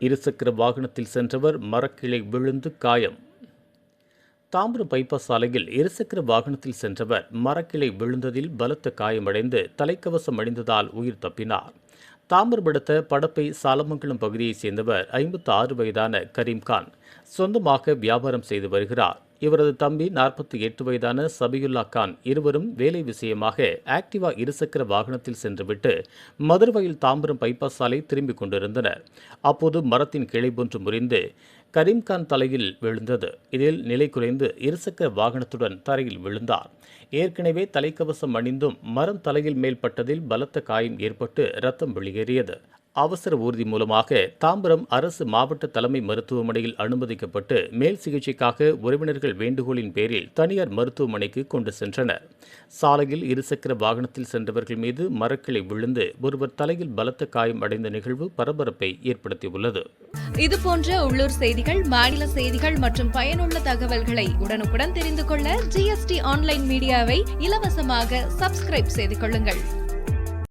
இருசக்கர வாகனத்தில் சென்றவர் மரக்கிளை விழுந்து காயம். தாம்பரம் பைபாஸ் சாலையில் இருசக்கர வாகனத்தில் சென்றவர் மரக்கிளை விழுந்ததில் பலத்த காயமடைந்து தலைக்கவசம் அணிந்ததால் உயிர் தப்பினார். தாம்பரம் அடுத்த படப்பை சாலமங்கலம் பகுதியைச் சேர்ந்தவர் 56 வயதான கரீம்கான் சொந்தமாக வியாபாரம் செய்து வருகிறார். இவரது தம்பி 48 வயதான சபியுல்லா கான் இருவரும் வேலை விஷயமாக ஆக்டிவா இருசக்கர வாகனத்தில் சென்றுவிட்டு மதுரவாயில் தாம்பரம் பைபாஸ் சாலை திரும்பிக் கொண்டிருந்தனர். அப்போது மரத்தின் கிளை ஒன்று முறிந்து கரீம்கான் தலையில் விழுந்தது. இதில் நிலை குறைந்து இருசக்கர வாகனத்துடன் தரையில் விழுந்தார். ஏற்கனவே தலைக்கவசம் அணிந்தும் மரம் தலையில் மேல் பட்டதில் பலத்த காயம் ஏற்பட்டு ரத்தம் வெளியேறியது. அவசர ஊர்தி மூலமாக தாம்பரம் அரசு மாவட்ட தலைமை மருத்துவமனையில் அனுமதிக்கப்பட்டு மேல் சிகிச்சைக்காக உறவினர்கள் வேண்டுகோளின் பேரில் தனியார் மருத்துவமனைக்கு கொண்டு சென்றனர். சாலையில் இருசக்கர வாகனத்தில் சென்றவர்கள் மீது மரக்கிளை விழுந்து ஒருவர் தலையில் பலத்த காயம் அடைந்த நிகழ்வு பரபரப்பை ஏற்படுத்தியுள்ளது. இதுபோன்ற உள்ளூர் செய்திகள், மாநில செய்திகள் மற்றும் பயனுள்ள தகவல்களை உடனுக்குடன் தெரிந்து கொள்ள GST ஆன்லைன் மீடியாவை இலவசமாக சப்ஸ்கிரைப் செய்து கொள்ளுங்கள்.